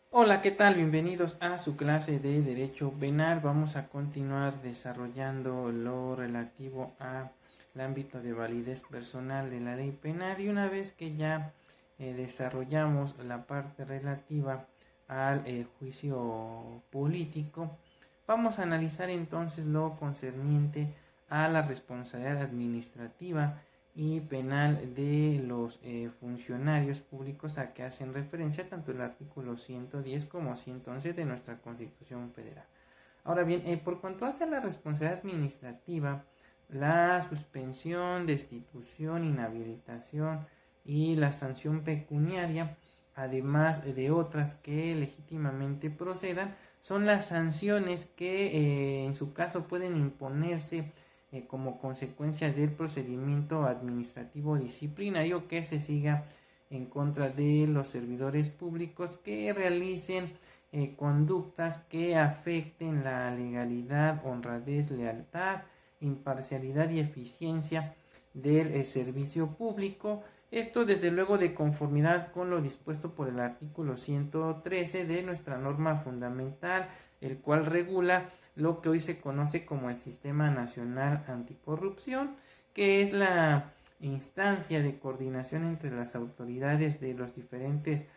Hola, ¿qué tal? Bienvenidos a su clase de Derecho Penal. Vamos a continuar desarrollando lo relativo al ámbito de validez personal de la ley penal y una vez que ya desarrollamos la parte relativa al juicio político, vamos a analizar entonces lo concerniente a la responsabilidad administrativa y penal de los funcionarios públicos a que hacen referencia tanto el artículo 110 como 111 de nuestra Constitución Federal. Ahora bien, por cuanto hace a la responsabilidad administrativa, la suspensión, destitución, inhabilitación y la sanción pecuniaria, además de otras que legítimamente procedan, son las sanciones que en su caso pueden imponerse como consecuencia del procedimiento administrativo disciplinario que se siga en contra de los servidores públicos que realicen conductas que afecten la legalidad, honradez, lealtad, imparcialidad y eficiencia del servicio público. Esto desde luego de conformidad con lo dispuesto por el artículo 113 de nuestra norma fundamental, el cual regula lo que hoy se conoce como el Sistema Nacional Anticorrupción, que es la instancia de coordinación entre las autoridades de los diferentes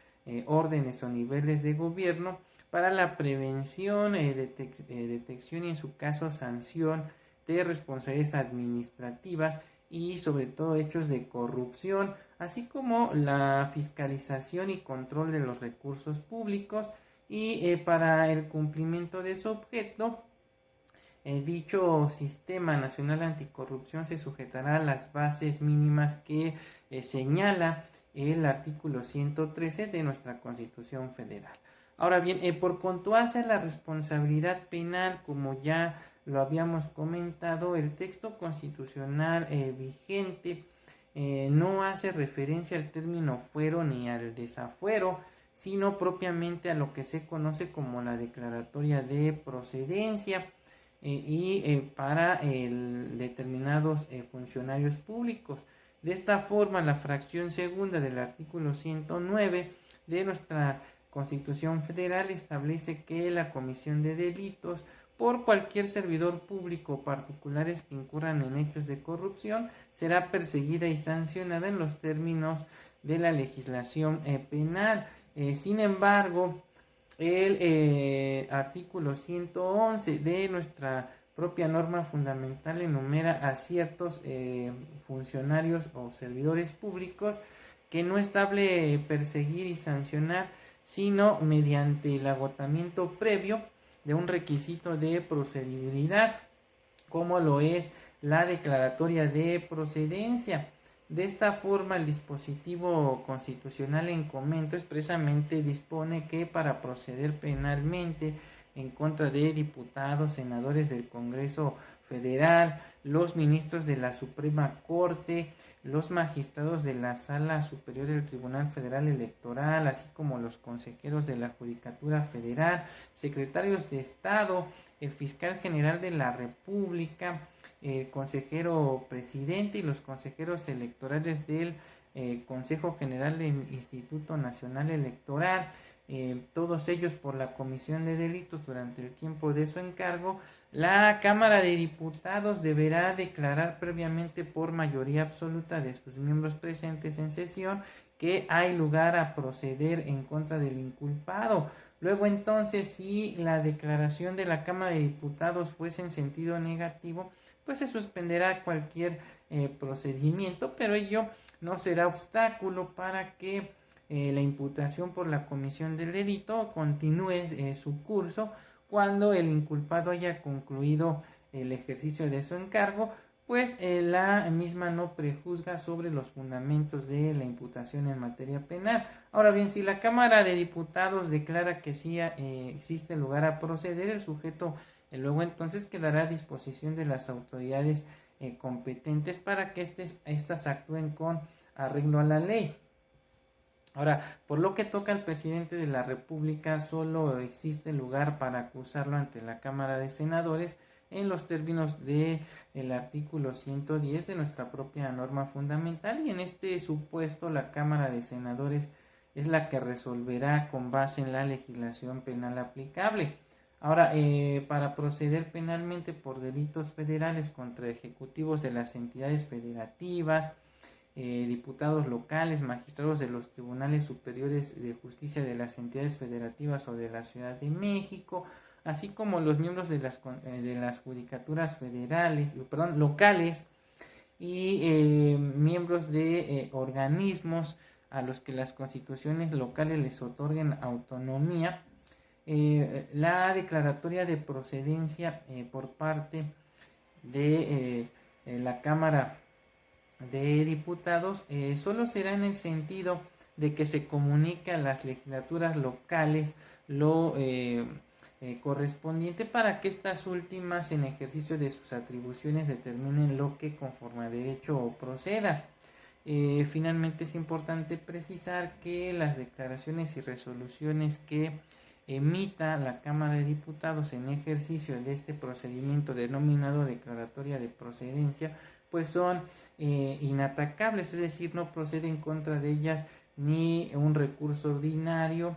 órdenes o niveles de gobierno para la prevención, detección y en su caso sanción de responsabilidades administrativas y sobre todo hechos de corrupción, así como la fiscalización y control de los recursos públicos y para el cumplimiento de su objeto. Dicho Sistema Nacional Anticorrupción se sujetará a las bases mínimas que señala el artículo 113 de nuestra Constitución Federal. Ahora bien, por cuanto hace la responsabilidad penal, como ya lo habíamos comentado, el texto constitucional vigente no hace referencia al término fuero ni al desafuero, sino propiamente a lo que se conoce como la declaratoria de procedencia para determinados funcionarios públicos. De esta forma, la fracción segunda del artículo 109 de nuestra Constitución Federal establece que la comisión de delitos por cualquier servidor público o particulares que incurran en hechos de corrupción será perseguida y sancionada en los términos de la legislación penal. Sin embargo, el artículo 111 de nuestra propia norma fundamental enumera a ciertos funcionarios o servidores públicos que no estable perseguir y sancionar, sino mediante el agotamiento previo de un requisito de procedibilidad, como lo es la declaratoria de procedencia. De esta forma, el dispositivo constitucional en comento expresamente dispone que para proceder penalmente en contra de diputados, senadores del Congreso Federal, los ministros de la Suprema Corte, los magistrados de la Sala Superior del Tribunal Federal Electoral, así como los consejeros de la Judicatura Federal, secretarios de Estado, el fiscal general de la República, el consejero presidente y los consejeros electorales del Consejo General del Instituto Nacional Electoral, todos ellos por la comisión de delitos durante el tiempo de su encargo. La Cámara de Diputados deberá declarar previamente por mayoría absoluta de sus miembros presentes en sesión que hay lugar a proceder en contra del inculpado. Luego entonces, si la declaración de la Cámara de Diputados fuese en sentido negativo, pues se suspenderá cualquier procedimiento, pero ello no será obstáculo para que la imputación por la comisión del delito continúe su curso cuando el inculpado haya concluido el ejercicio de su encargo, pues la misma no prejuzga sobre los fundamentos de la imputación en materia penal. Ahora bien, si la Cámara de Diputados declara que sí existe lugar a proceder, el sujeto luego entonces quedará a disposición de las autoridades competentes para que estas actúen con arreglo a la ley. Ahora, por lo que toca al presidente de la República, solo existe lugar para acusarlo ante la Cámara de Senadores en los términos del artículo 110 de nuestra propia norma fundamental, y en este supuesto la Cámara de Senadores es la que resolverá con base en la legislación penal aplicable. Ahora, para proceder penalmente por delitos federales contra ejecutivos de las entidades federativas, diputados locales, magistrados de los tribunales superiores de justicia de las entidades federativas o de la Ciudad de México, así como los miembros de las judicaturas federales, locales, y miembros de organismos a los que las constituciones locales les otorguen autonomía. La declaratoria de procedencia por parte de la Cámara de Diputados solo será en el sentido de que se comunique a las legislaturas locales lo correspondiente para que estas últimas, en ejercicio de sus atribuciones, determinen lo que conforme a derecho proceda. Finalmente, es importante precisar que las declaraciones y resoluciones que emita la Cámara de Diputados en ejercicio de este procedimiento denominado declaratoria de procedencia, pues son inatacables, es decir, no procede en contra de ellas ni un recurso ordinario,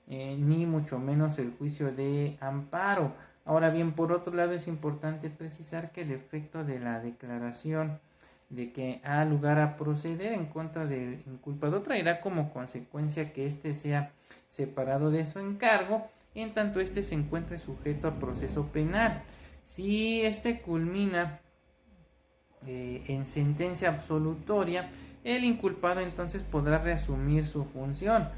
ni mucho menos el juicio de amparo. Ahora bien, por otro lado, es importante precisar que el efecto de la declaración de que ha lugar a proceder en contra del inculpado traerá como consecuencia que éste sea separado de su encargo, en tanto éste se encuentre sujeto a proceso penal. Si éste culmina en sentencia absolutoria, el inculpado entonces podrá reasumir su función.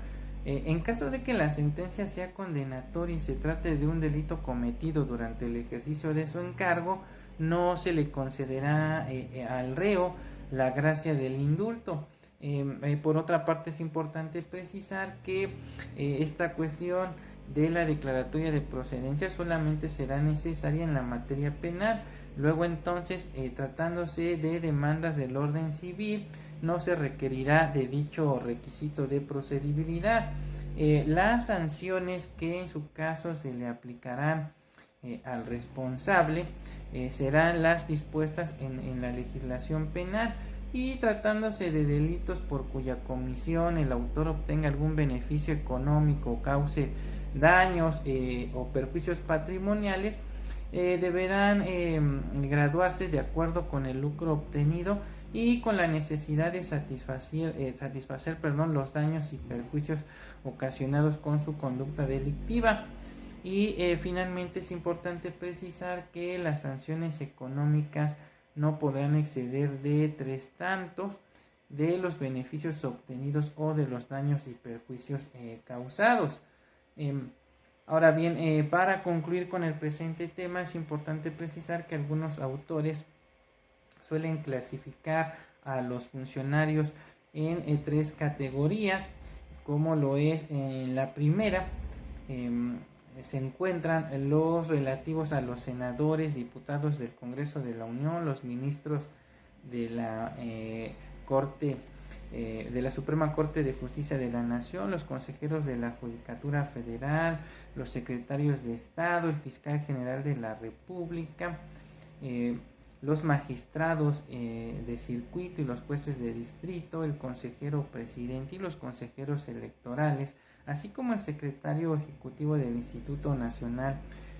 En caso de que la sentencia sea condenatoria y se trate de un delito cometido durante el ejercicio de su encargo, no se le concederá al reo la gracia del indulto. Por otra parte, es importante precisar que esta cuestión de la declaratoria de procedencia solamente será necesaria en la materia penal. Luego entonces, tratándose de demandas del orden civil, no se requerirá de dicho requisito de procedibilidad. Las sanciones que en su caso se le aplicarán al responsable serán las dispuestas en la legislación penal, y tratándose de delitos por cuya comisión el autor obtenga algún beneficio económico o cause daños o perjuicios patrimoniales, deberán graduarse de acuerdo con el lucro obtenido y con la necesidad de satisfacer los daños y perjuicios ocasionados con su conducta delictiva. Y finalmente, es importante precisar que las sanciones económicas no podrán exceder de 3 tantos de los beneficios obtenidos o de los daños y perjuicios causados. Ahora bien, para concluir con el presente tema, es importante precisar que algunos autores suelen clasificar a los funcionarios en 3 categorías, como lo es en la primera. Se encuentran los relativos a los senadores, diputados del Congreso de la Unión, los ministros de la Corte, de la Suprema Corte de Justicia de la Nación, los consejeros de la Judicatura Federal, los secretarios de Estado, el fiscal general de la República, los magistrados de circuito y los jueces de distrito, el consejero presidente y los consejeros electorales, así como el secretario ejecutivo del Instituto Nacional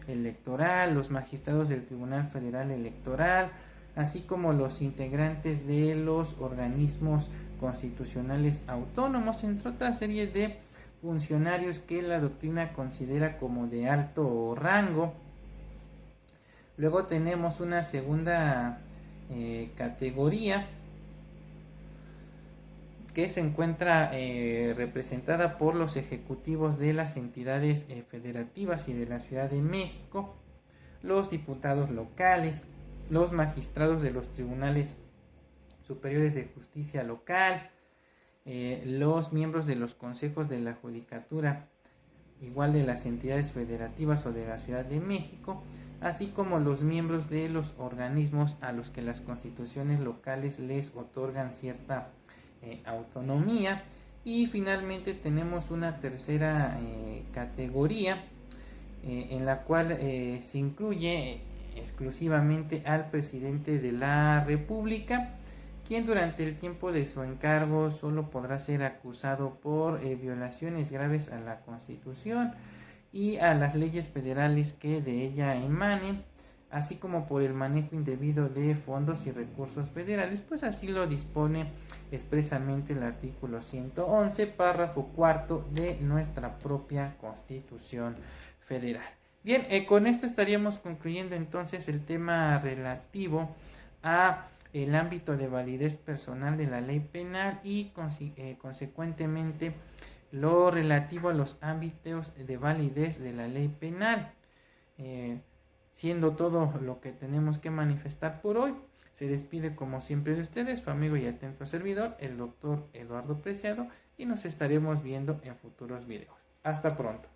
Electoral, los magistrados del Tribunal Federal Electoral, así como los integrantes de los organismos constitucionales autónomos, entre otra serie de funcionarios que la doctrina considera como de alto rango. Luego tenemos una segunda categoría que se encuentra representada por los ejecutivos de las entidades federativas y de la Ciudad de México, los diputados locales, los magistrados de los tribunales superiores de justicia local, los miembros de los consejos de la judicatura, igual de las entidades federativas o de la Ciudad de México, así como los miembros de los organismos a los que las constituciones locales les otorgan cierta autonomía. Y finalmente tenemos una tercera categoría en la cual se incluye exclusivamente al presidente de la República, quien durante el tiempo de su encargo solo podrá ser acusado por violaciones graves a la Constitución y a las leyes federales que de ella emanen, así como por el manejo indebido de fondos y recursos federales, pues así lo dispone expresamente el artículo 111, párrafo cuarto de nuestra propia Constitución Federal. Bien, con esto estaríamos concluyendo entonces el tema relativo a el ámbito de validez personal de la ley penal y consecuentemente lo relativo a los ámbitos de validez de la ley penal. Siendo todo lo que tenemos que manifestar por hoy, se despide como siempre de ustedes su amigo y atento servidor, el doctor Eduardo Preciado, y nos estaremos viendo en futuros videos. Hasta pronto.